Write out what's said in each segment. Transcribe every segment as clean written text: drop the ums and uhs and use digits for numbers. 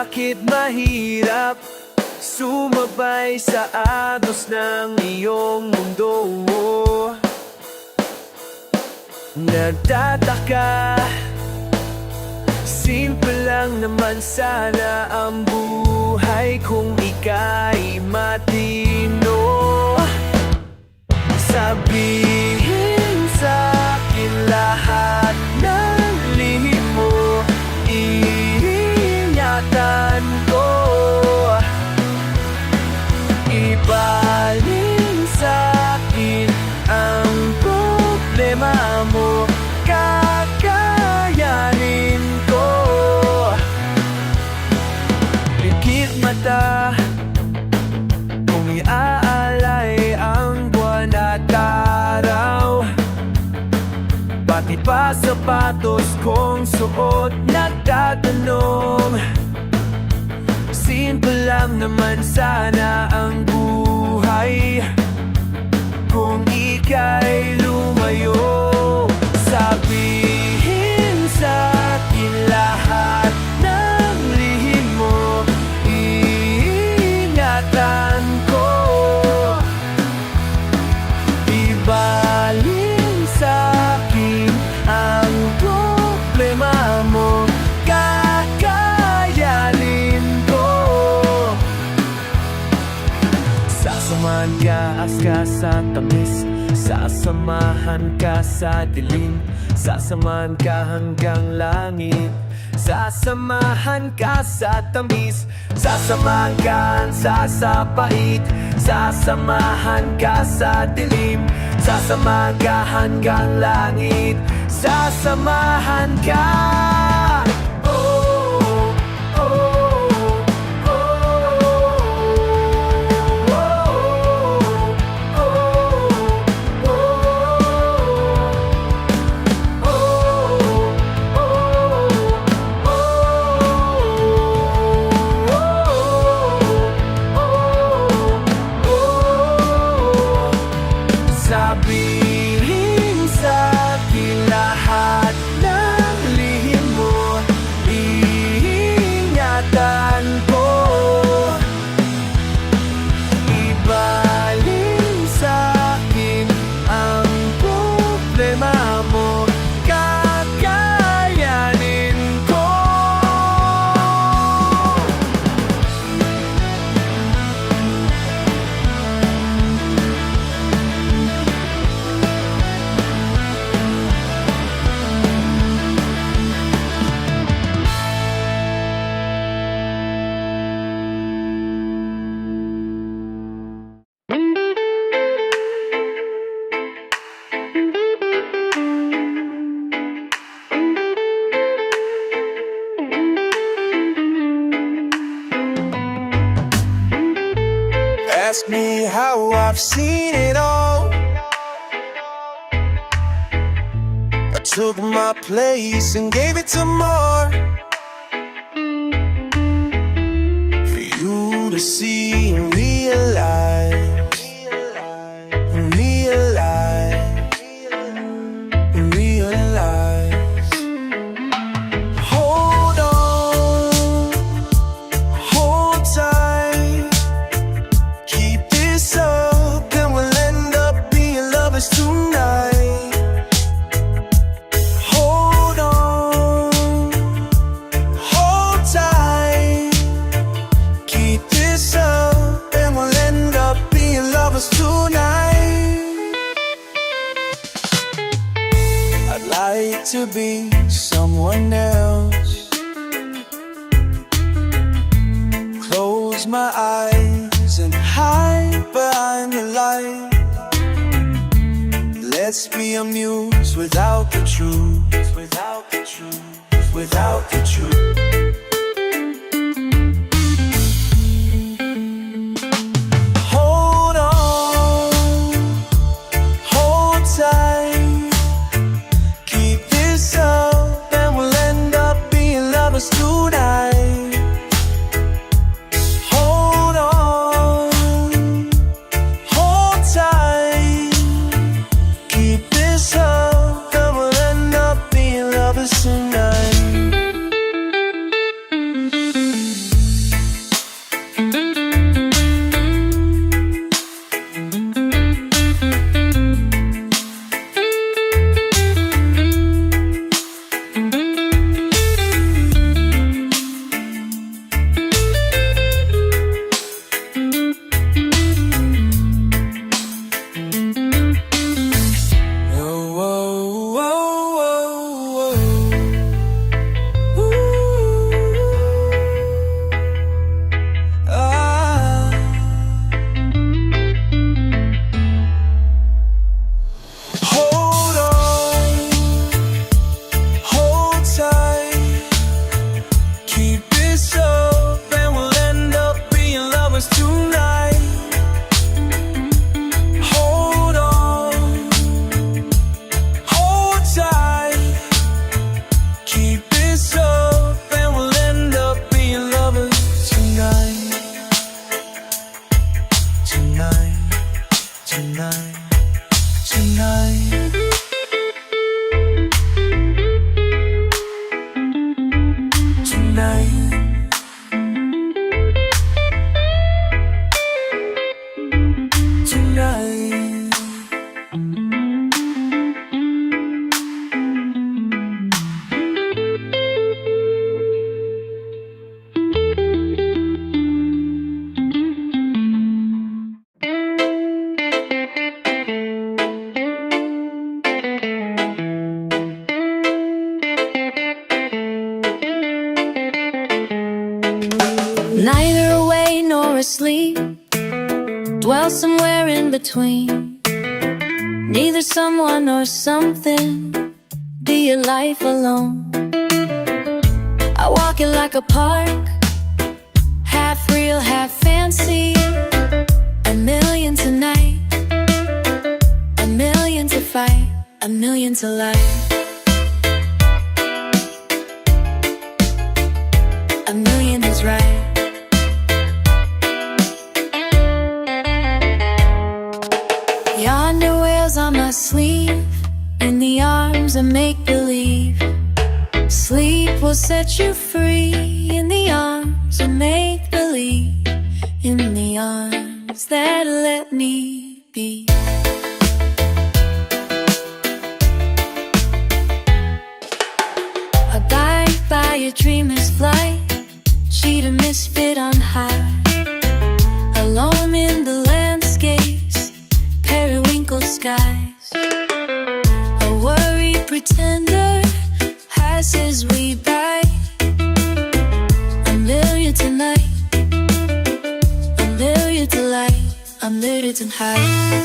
Bakit mahirap sumabay sa agos ng iyong mundo? Nagtataka, simple lang naman sana ang buhay kung ika'y matino. Sabihin sa'kin lahat ng lihim mo, iingatan ko. Ibaling sa'kin ang problema mo, kakayanin ko. Pikit mata kung iaalay ang buwan at araw, pati pa sapatos kong suot. Nagtatanong, simple lang naman sana ang buhay kung ika'y lumayo. Sabihin sa'kin lahat ng lihim mo, iingatan ko. Ibaling sa'kin ang problema mo, kakayanin ko. Sasamahan ka sa tamis, sasamahan ka sa dilim, sasamahan ka hanggang langit, sasamahan ka sa tamis, sasamahan ka sa pait, sasamahan ka sa dilim, sasamahan ka hanggang langit, sasamahan ka. Sabihin sa'kin lahat ng lihim mo, iingatan ko. Ibaling sa'kin ang problema mo, kakayanin ko. Ask me how I've seen it all. I took my place and gave it to more, for you to see and realize, and realize, and realize. Hold on, hold tight, keep this up and we'll end up being lovers tonight. Hold on, hold tight, keep this up and we'll end up being lovers tonight. I'd like to be someone else, close my eyes and hide behind the light. Let's be a muse without the truth, without the truth, without the truth. Hold on, hold tight, keep this up and we'll end up being lovers tonight. Hold on, hold tight, keep this up and we'll end up being lovers tonight. Neither awake nor asleep, dwell somewhere in between. Neither someone nor something, be your life alone. I walk it like a park, half real, half fancy. A million tonight, a million to fight, a million to life. A million is right. Yonder whales on my sleeve, in the arms of make-believe. Sleep will set you free, in the arms of make-believe. In the arms that let me be. A guide by a dreamer's flight, cheetah misfit on high. Alone in the landscapes, periwinkle skies. A worried pretender passes we by. A million tonight, a million to light, a million to high.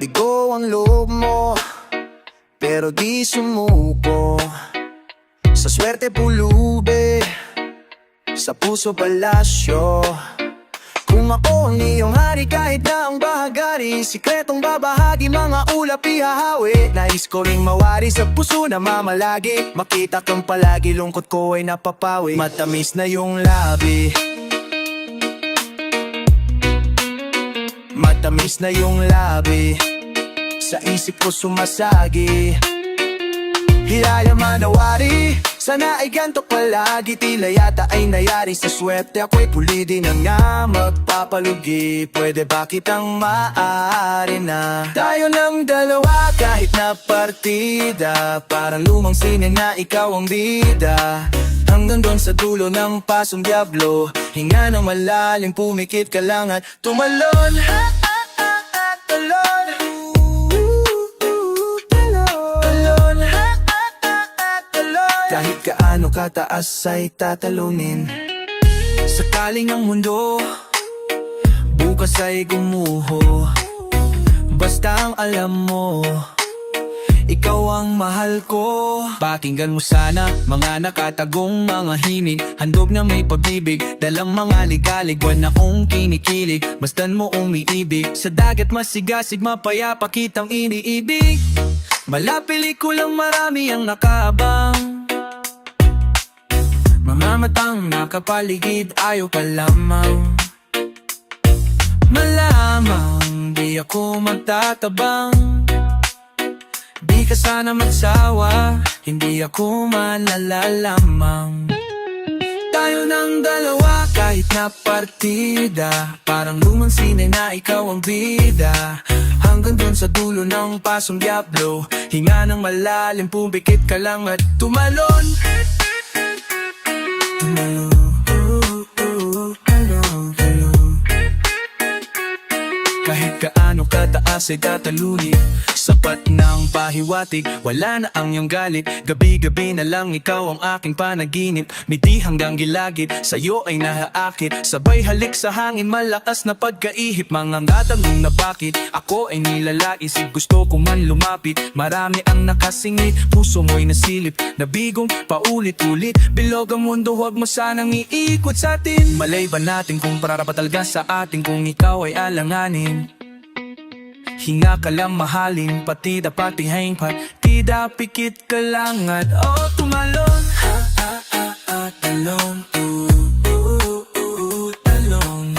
Bigo ang loob mo, pero di sumuko. Sa swerte pulubi, sa puso palasyo. Kung ako ang iyong hari, kahit na ang bahagari, sikretong babahagi, mga ulap ihahawi. Nais ko ring mawari sa puso na mamalagi. Makita kang palagi, lungkot ko ay napapawi. Matamis na yung labi, matamis na yung labi. Sa isip ko sumasagi, hilala manawari. Sana ay ganto palagi, tila yata ay nayari sa swerte. Ako'y pulidi na nga magpapalugi. Pwede ba kitang maaari na tayo ng dalawa kahit na partida? Parang lumang sine na ikaw ang bida. Hanggang doon sa dulo ng pasong diablo, hinga ng malalim, pumikit ka lang at tumalon. Talon, talon, kahit kaano kataas ay tatalunin. Sakaling ang mundo bukas ay gumuho, basta ang alam mo, ikaw ang mahal ko. Pakinggan mo sana mga nakatagong mga himig, handog na may pag-ibig, dalang mga ligalig. Buwan akong kinikilig, masdan mo umiibig. Sa dagat masigasig, mapayapa kitang iniibig. Malapelikulang marami ang nakaabang, mga matang nakapaligid, ayaw ka lamang malamang. Di ako magtatabang, di ka sana magsawa, hindi ako malalalamang. Tayo ng dalawa kahit na partida, parang lumang sine na ikaw ang bida. Hanggang dun sa dulo ng pasong diablo, hinga ng malalim, pumikit ka lang at tumalon. Kahit kaano kataas ay tatalunin. Sapat ng pahiwatig, wala na ang iyong galit. Gabi-gabi na lang ikaw ang aking panaginip. Midi hanggang gilagid, sa'yo ay nahaakit. Sabay halik sa hangin, malakas na pagkaihip. Mga tatanong na bakit ako ay nilalais. Gusto ko man lumapit, marami ang nakasingit. Puso mo'y nasilip, nabigong paulit-ulit. Bilog ang mundo, huwag mo sanang iikot sa atin. Malay ba natin kung parapatalga sa atin kung ikaw ay alanganin? Hinga ka lang mahalin, pati dapat ihaypat. Tida pikit ka lang at tumalon. Talon, talon,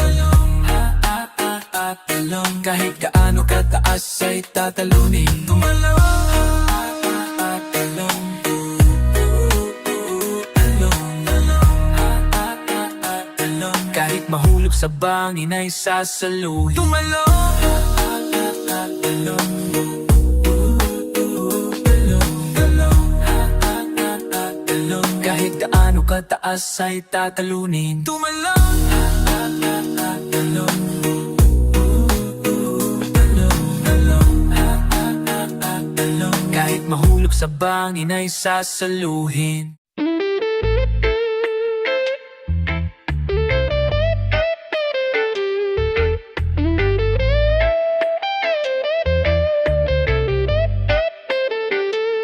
talon. Kahit gaano kataas ay tatalunin. Tumalon, talon, talon. Kahit mahulog sa bangin ay sasaluhin. Tumalon, kahit gaano kataas ay tatalunin. Tumalon, kahit mahulog sa bangin ay sasaluhin.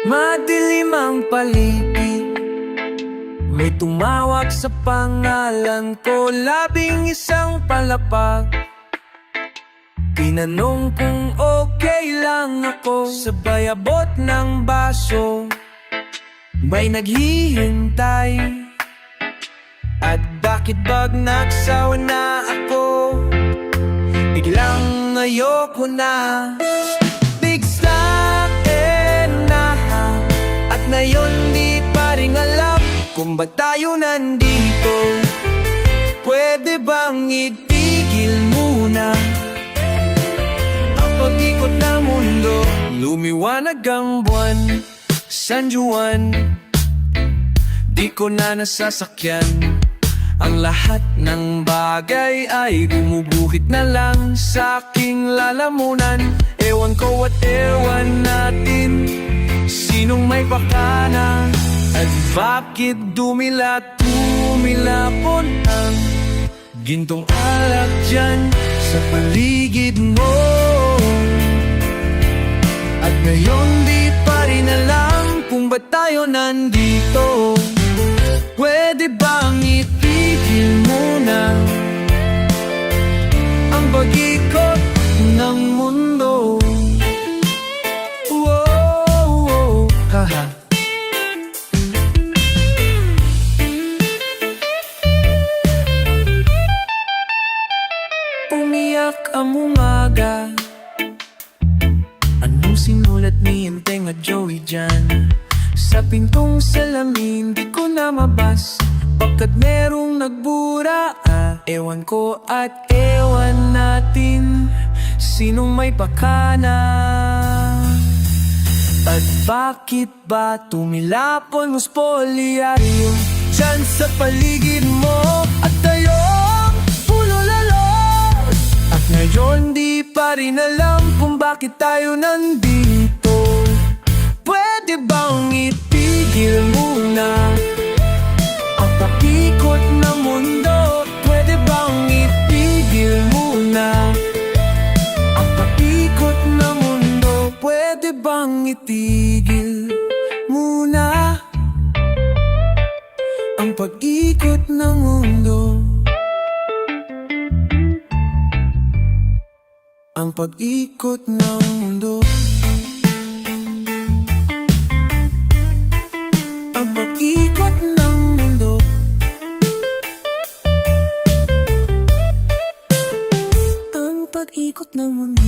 Madilim ang paligid, may tumawag sa pangalan ko. 11 palapag, tinanong kung okay lang ako. Sabay abot ng baso, may naghihintay. At bakit bag nagsawa na ako? Biglang ayoko na. Ngayon di pa rin alam kung ba't tayo nandito. Pwede bang itigil muna ang pag-ikot ng mundo? Lumiwanag ang buwan, San Juan, di ko na nasasakyan. Ang lahat ng bagay ay gumuguhit na lang sa aking lalamunan. Ewan ko at ewan natin, sinong may pakana at bakit dumilapon ang gintong alak dyan sa paligid mo. At ngayon di pa rin alam kung ba't tayo nandito. Pwede bang itigil muna ang pag-ikot ng mundo? Haha. Umiyak ang umaga, anong sinulat ni Enteng at Joey dyan? Sa pintong salamin di ko na mabas, pagkat merong nagbura. Ewan ko at ewan natin, sinong may pakana at bakit ba tumilapon mo spolyaryo dyan sa paligid mo? At tayong pulolalo, at ngayon di pa rin alam kung bakit tayo nandito. Pwede bang itigil muna ang pakikot ng mundo? Pwede bang itigil muna ang pakikot ng mundo? Pwede bang itigil muna ang pag-ikot ng mundo? Ang pag-ikot ng mundo. Ang pag-ikot ng mundo. Ang pag-ikot ng mundo.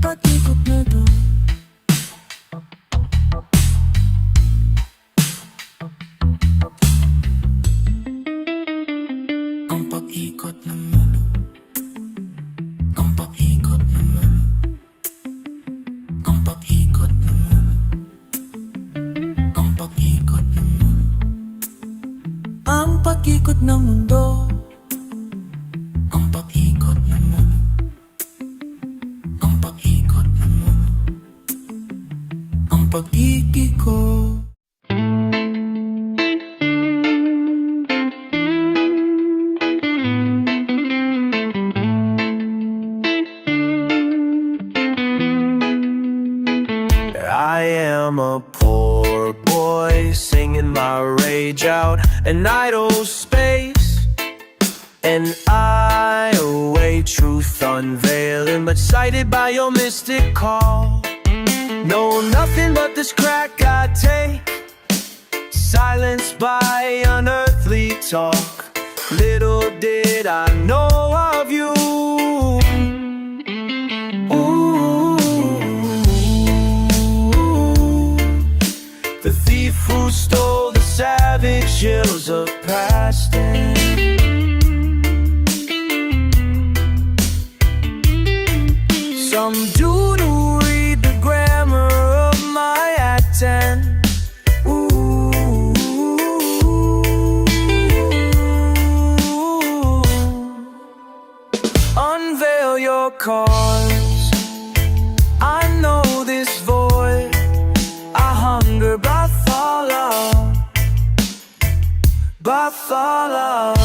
Pag-ikot na to. Ang pag-ikot ng mundo. Ang pag-ikot ng mundo. Ang pag-ikot ng mundo. Ang pag-ikot ng mundo. Ang pag-ikot ng mundo. Ang pag-ikot ng mundo. Ang pag-ikot hallway, singing my rage out in idle space. And I await truth unveiling, but sighted by your mystic call. No, nothing but this crack I take, silenced by unearthly talk. Little did I know of you. Ooh, the thief who stole the savage hills of past days. Some dude who read the grammar of my accent. Ooh, unveil your cause. I know this void. I hunger Bartholomew, Bartholomew.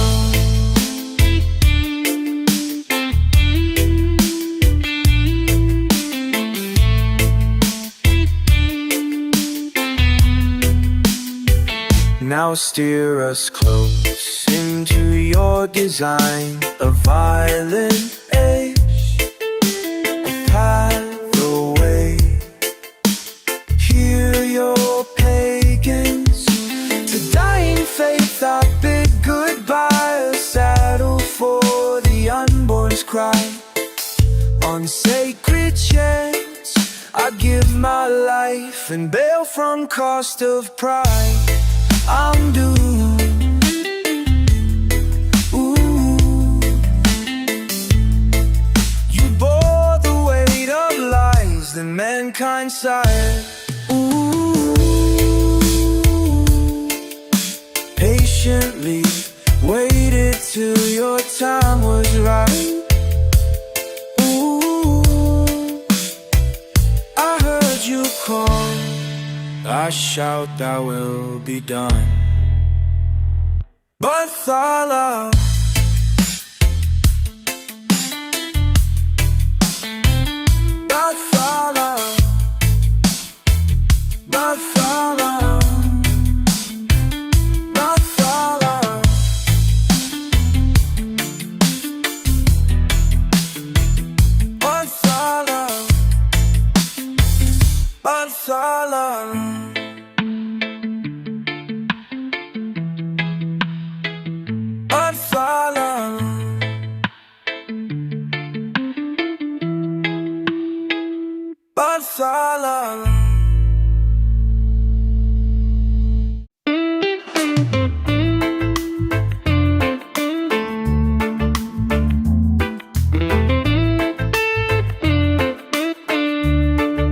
Now steer us close into your design, a violent age, a path away. Hear your pagans to dying faith. I bid goodbye, a saddle for the unborn's cry. On sacred chance, I give my life and bail from cost of pride. I'm doomed. Ooh, you bore the weight of lies that mankind sired. Ooh, patiently waited till your time was right. Ooh, I heard you call. I shout, thy will be done. Bartholomew, Bartholomew, Bartholomew, Bartholomew, Bartholomew, Bartholomew. Bartholomew.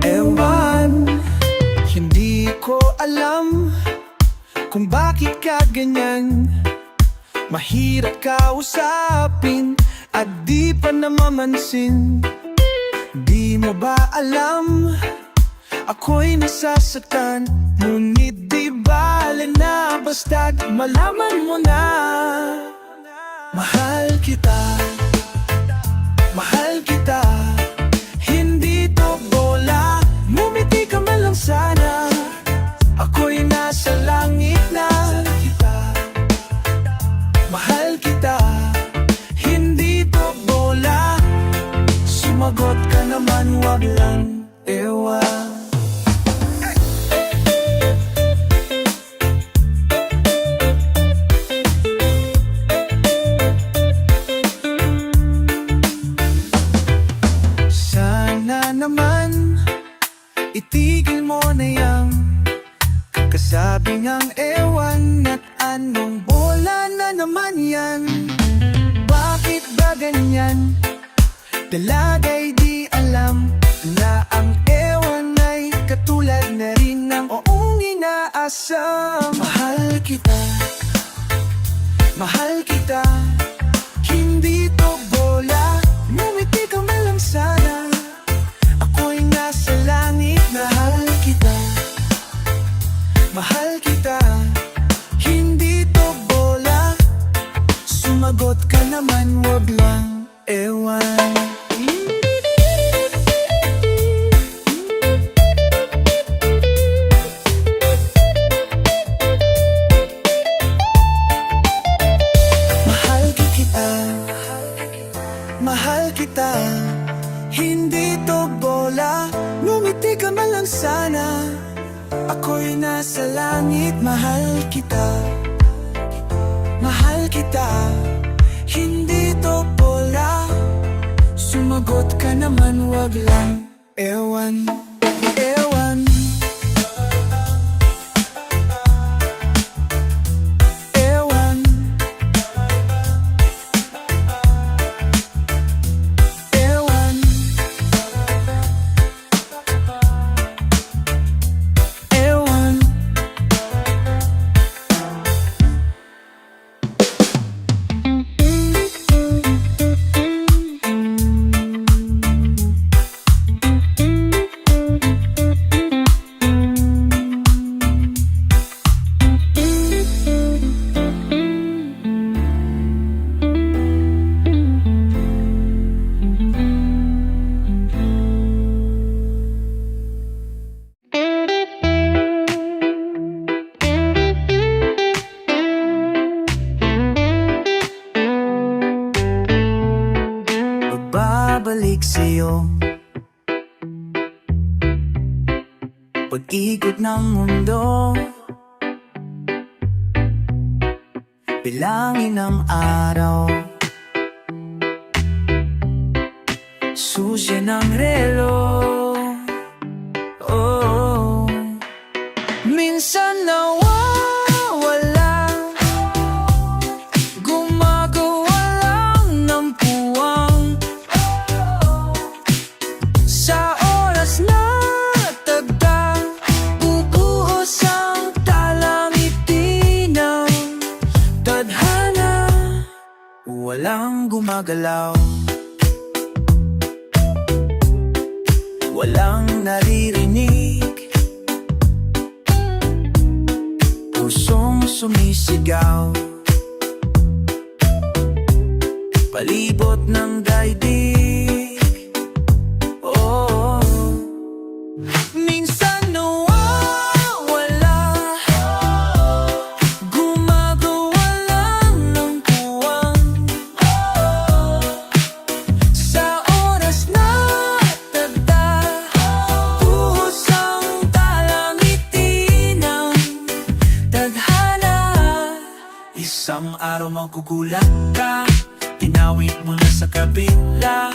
Ewan, hindi ko alam kung bakit ka ganyan. Mahirap kausapin at di pa namamansin. Di mo ba alam, ako'y nasasaktan? Ngunit di bale na, basta't malaman mo na. Mahal kita, mahal kita. Hindi to bola, ngumiti ka man lang sana. Ako'y nasa langit na. Mahal kita, hindi to bola. Sumagot ka naman, wag lang ewan. Sana naman itigil mo na yang kakasabing ang ewan. At anong bola na naman yan? Bakit ba ganyan? Dalagay di alam na ang ewan ay katulad na rin ng oong inaasam. Mahal kita, mahal kita. Hindi to bola, ngumiti ka man lang sana. Ako'y nasa langit, mahal kita, mahal kita. Hindi to bola, sumagot ka naman, wag lang ewan. langit, mahal kita. Mahal kita, hindi to bola. Sumagot ka naman, wag lang ewan, ewan. Ewan, ewan, ewan. Babalik sa'yo pag-ikot ng mundo, bilangin ang araw, susi ng relo. Oh, minsan nawawala, gumagawa lang ng puwang. Sa oras na tagda, bubuhos ang talangiti ng tadhana. Walang gumagalaw, walang naririnig, pusong sumisigaw, palibot ng daigdig. Oh, minsan nawawala, gumagawa lang ng puwang. Sa oras na tagda, buhos ang talangiti ng tadhana. Isang araw magugulat ka, tinawid mo na sa kabila.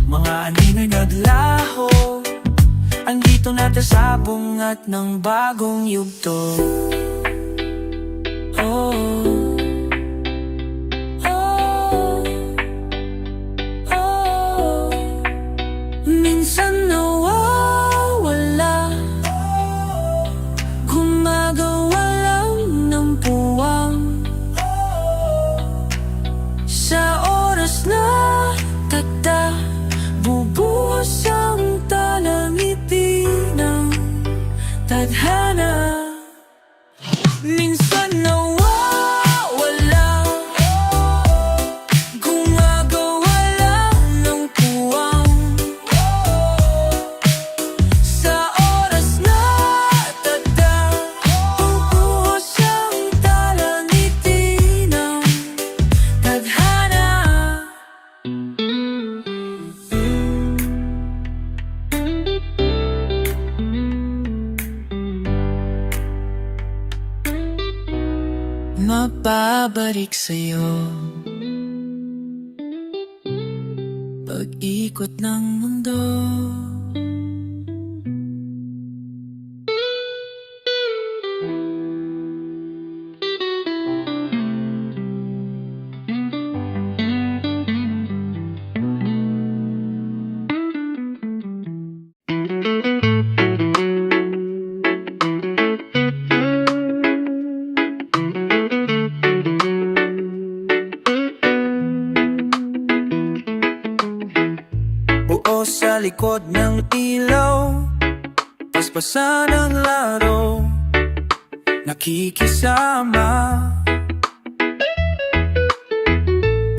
Mga anino'y naglaho, andito na tayo sa bungat ng bagong yugto. Oh, oh, oh. Minsan nawawala, gumagawa lang ng puwang. Sa oras na tagda, bubuhos ang talangiti ng tadhana. Minsan nawawala, gumagawa lang ng puwang. Sa oras na tagda, bubuhos ang talangiti ng tadhana. Mababalik sa'yo pag-ikot ng mundo. Buo sa likod ng ilaw, paspasan ang laro, nakikisama,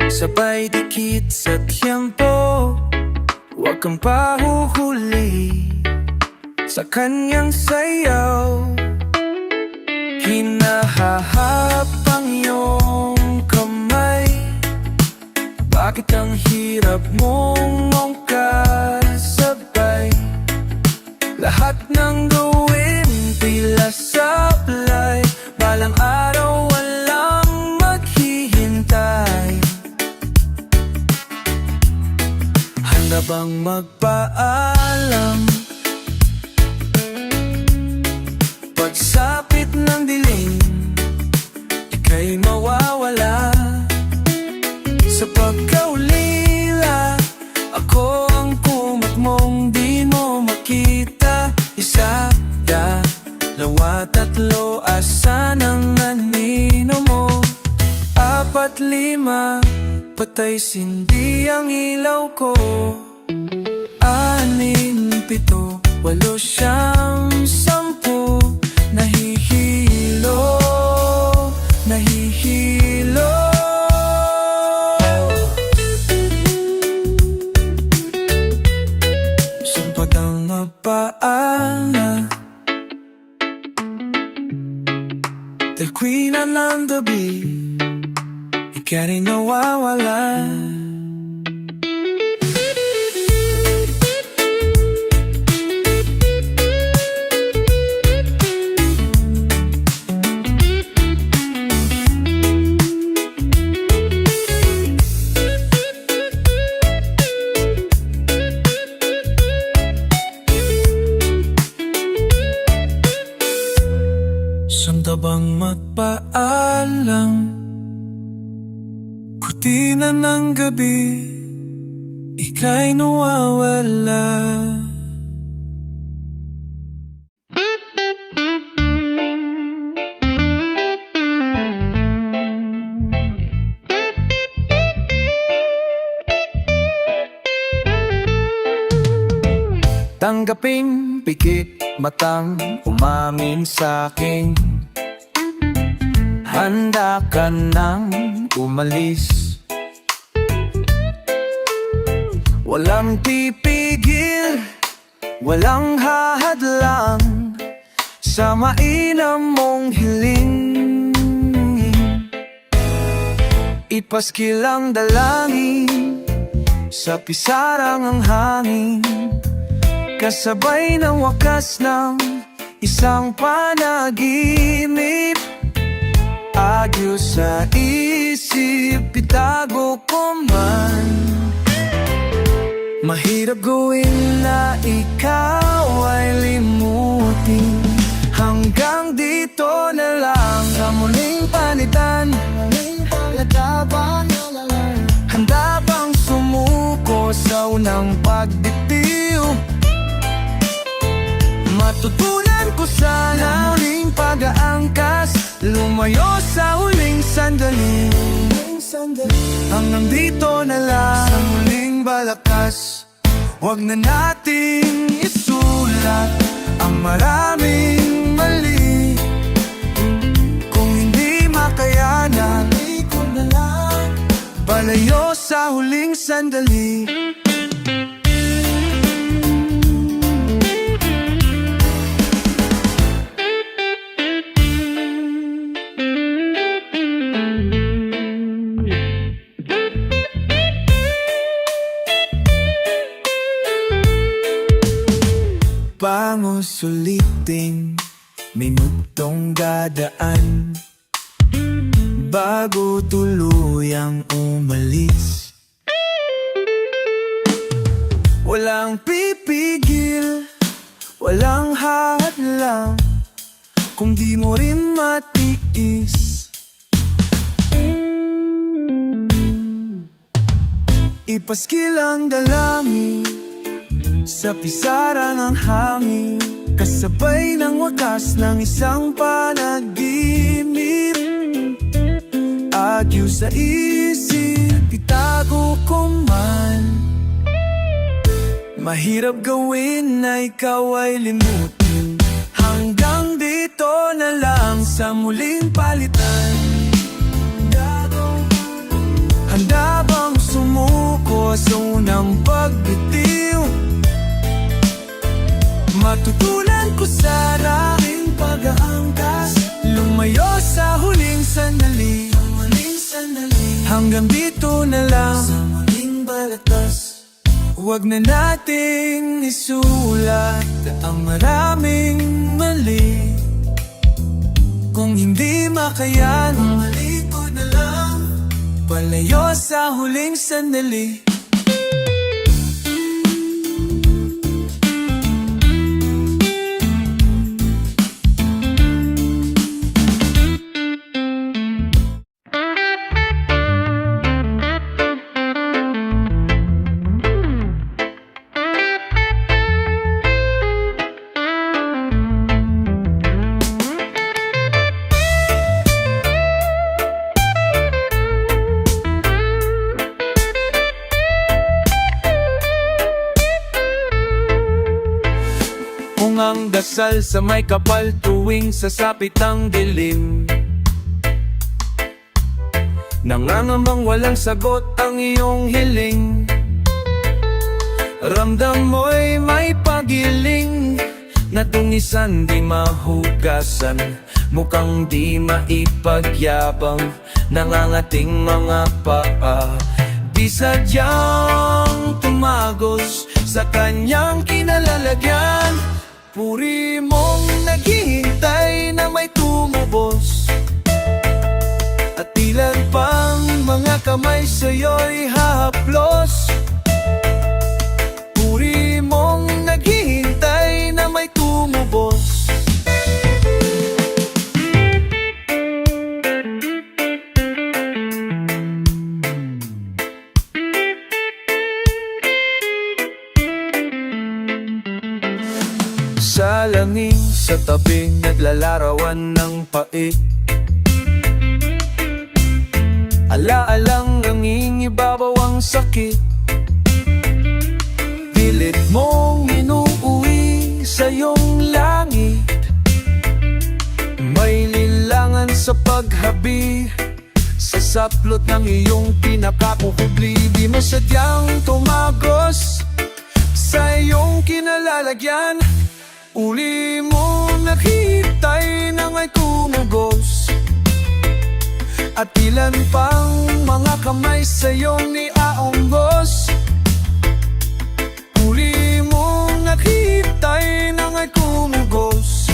sabay dikit sa tiyempo. Huwag kang pahuhuli sa kanyang sayaw. Hinahahap ang iyong kamay, bakit ang hirap mong kasabay? Lahat ng gawin tila sablay. tabang magpaalam. Pagsapit ng dilim, ika'y mawawala. Sa pagkaulila, ako ang kumot mong di mo makita. Isa, dalawa, tatlo, asan ang anino mo? 4, 5, patay sindi ang ilaw ko. 6, 7, 8, 9, 10, nahihilo, nahihilo. Sampag ang mapaala, the queen ng gabi, ika'y nawawala. Sanda bang magpaalam? Kutina ng gabi, ika'y nawawala. Tanggapin, pikit, matang umamin sa'kin. Handa ka nang umalis. Walang pipigil, walang hahadlang sa mainam mong hiling. Ipaskil ang dalangin sa pisarang ang hangin, kasabay ng wakas ng isang panaginip. Agyo sa isip, itago ko man. Mahirap gawin na ikaw ay limutin. Hanggang dito na lang sa muling palitan. Handa bang sumuko sa unang pagditiw? Matutunan ko sana huling pag-aangkas, lumayo sa huling sandali. Hanggang dito na lang sa muling balakas. Huwag na nating isulat ang maraming mali. Kung hindi makayanan, ikot na lang, palayo sa huling sandali. Pangusuliting minutong dadaan bago tuluyang umalis. Walang pipigil, walang hadlang kung di mo rin matiis. Ipaskil ang dalangin sa pisara ng hangin, kasabay ng wakas ng isang panaginip. Agyo sa isip, itago ko man. Mahirap gawin na ikaw ay limutin. Hanggang dito na lang sa muling palitan. Handa bang sumuko sa unang pagbitiw? Matutunan ko sa aking pag-aangkas, lumayo sa huling sandali. Hanggang dito na lang sa muling balatas. Huwag na nating isulat ang maraming mali. Kung hindi makayanan, malikod na lang, palayo sa huling sandali. dasal sa may kapal tuwing sasapit ang dilim. Nangangamang walang sagot ang iyong hiling. Ramdam mo'y may pagiling na tungisan di mahugasan. Mukhang di maipagyabang nangangating mga paa. Di sadyang tumagos sa kanyang kinalalagyan. Puri mong naghihintay na may tumubos. At ilan pang mga kamay sa'yo'y hahaplos. Puri mong naghihintay na may tumubos. Sa langing sa tabing naglalarawan ng pait. Ala-alang ang ibabaw ang sakit. Pilit mong inuuwi sa iyong langit. May lilangan sa paghabi sa saplot ng iyong pinakakukubli. Di mo sadyang tumagos sa iyong kinalalagyan. Uli mo nakitay na may tumugos. At ilan pang mga kamay sa iyong niaonggos. Uli mo nakitay na may tumugos.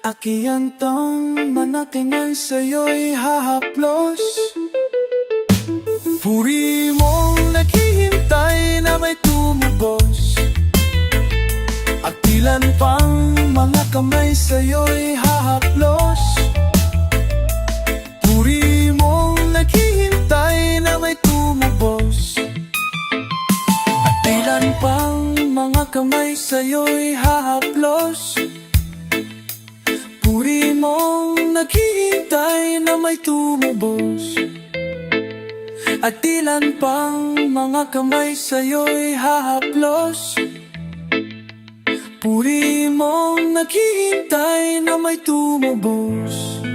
Akiyantang manatingay sa'yo'y hahaplos. Puri mong naghihintay na may tumubos. At ilan pang mga kamay sa'yo'y hahaplos. Puri mong naghihintay na may tumubos. At ilan pang mga kamay sa'yo'y hahaplos. Puri mong naghihintay na may tumubos. At ilan pang mga kamay sa'yo'y hahaplos. Puri mong naghihintay na may tumubos.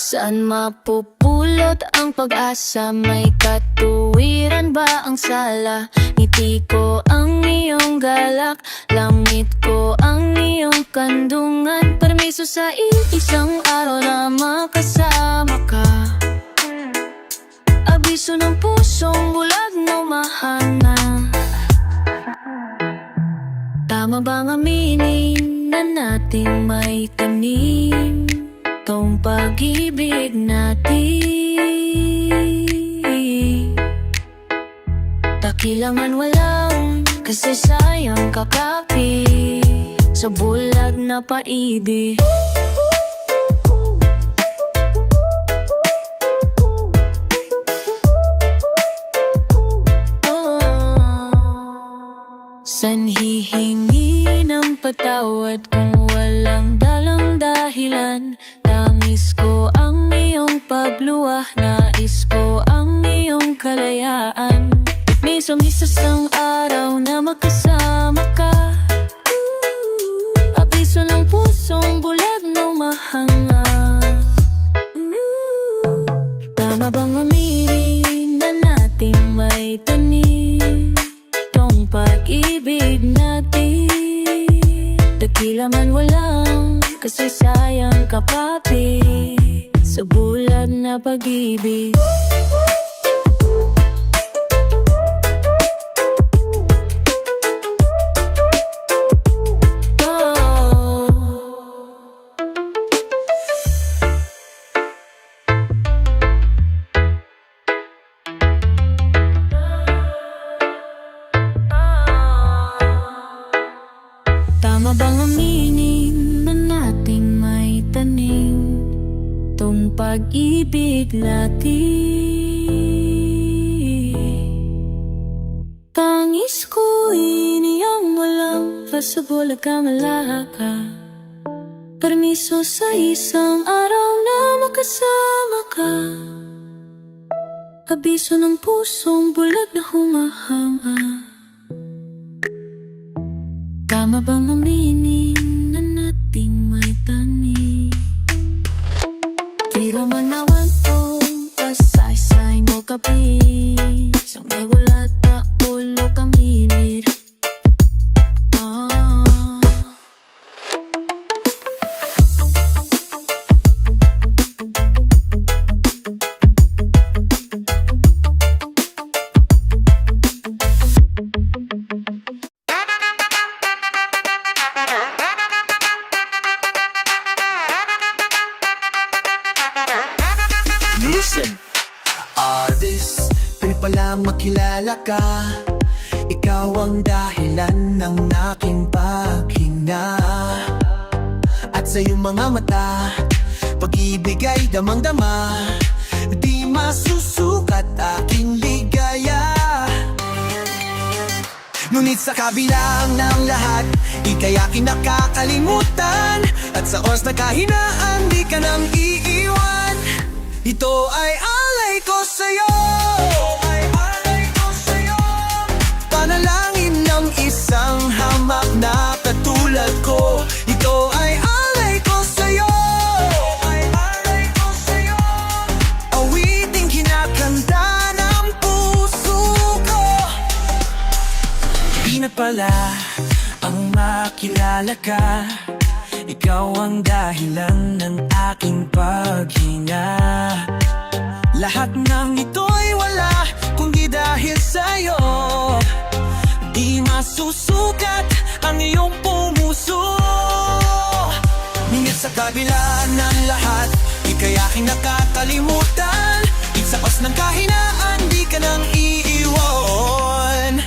Saan mapupulot ang pag-asa? May katuwiran ba ang sala? Ngiti ko ang iyong galak, langit ko ang iyong kandungan. Permiso sa isang araw na makasama ka. Abiso ng pusong bulag na mahana. Tama bang aminin na nating may tanim tong pag-ibig natin? Takilangan walang kasaysayan kakapi sa bulag na paibig. San hihingi ng patawad kung walang dalang dahilan? Nais ko ang iyong pagluwah, nais ko ang iyong kalayaan. Mismong isang araw na magkasama ka. Abiso ng pusong bulag na mahanga. Tama bang aminin na natin may tanim tong pag-ibig natin? Dakila man walang kasaysayang kapapi sa bulag na pag-ibig. pag-ibig natin. Tangis ko iniyang walang pasabulag ka malaka. Permiso sa isang araw na makasama ka. Abiso ng pusong bulag na humahanga. Tama bang aminin na nating may tanim? Tira man nawan tong pasaysay mo kapit. Sang nagulat na ulo kaminit. Listen, artist, pwede palang makilala ka. Ikaw ang dahilan ng aking paghinga. At sa iyong mga mata, pag-ibig ay damang-dama. Di masusukat aking ligaya. Ngunit sa kabila ng lahat, ika'y aking nakakalimutan. At sa oras na kahinaan, di ka nang iiwan. Ito ay alay ko sa'yo. Panalangin ng isang hamak na katulad ko. Ito ay alay ko sa'yo. Awiting kinakanta ng puso ko. Di na pala ang makilala ka. Ikaw ang dahilan ng aking paghinga. Lahat ng ito'y wala kung di dahil sa'yo. Di masusukat ang iyong pumuso. Ngunit sa kabila ng lahat, ika'y aking nakakalimutan. Iksaos ng kahinaan, di ka nang iiwan.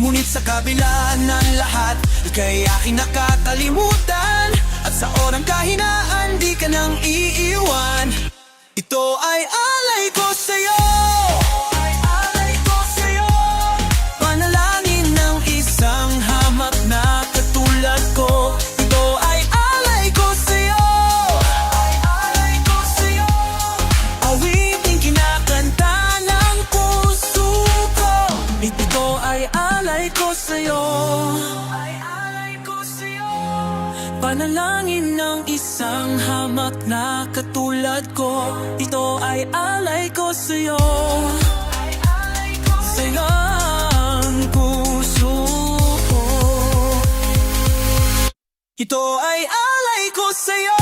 Ngunit sa kabila ng lahat, ika'y aking nakakalimutan. At sa orang kahinaan, di ka nang iiwan. Ito ay alay ko sa'yo. Panalangin ng isang hamak na katulad ko. Ito ay alay ko sa'yo. Awiting kinakanta ng puso ko. Ito ay alay ko sa'yo. Panalangin ng isang hamak na katulad ko. Ito ay alay ko sa'yo. Sa iyong puso ko. Ito ay alay ko sa'yo.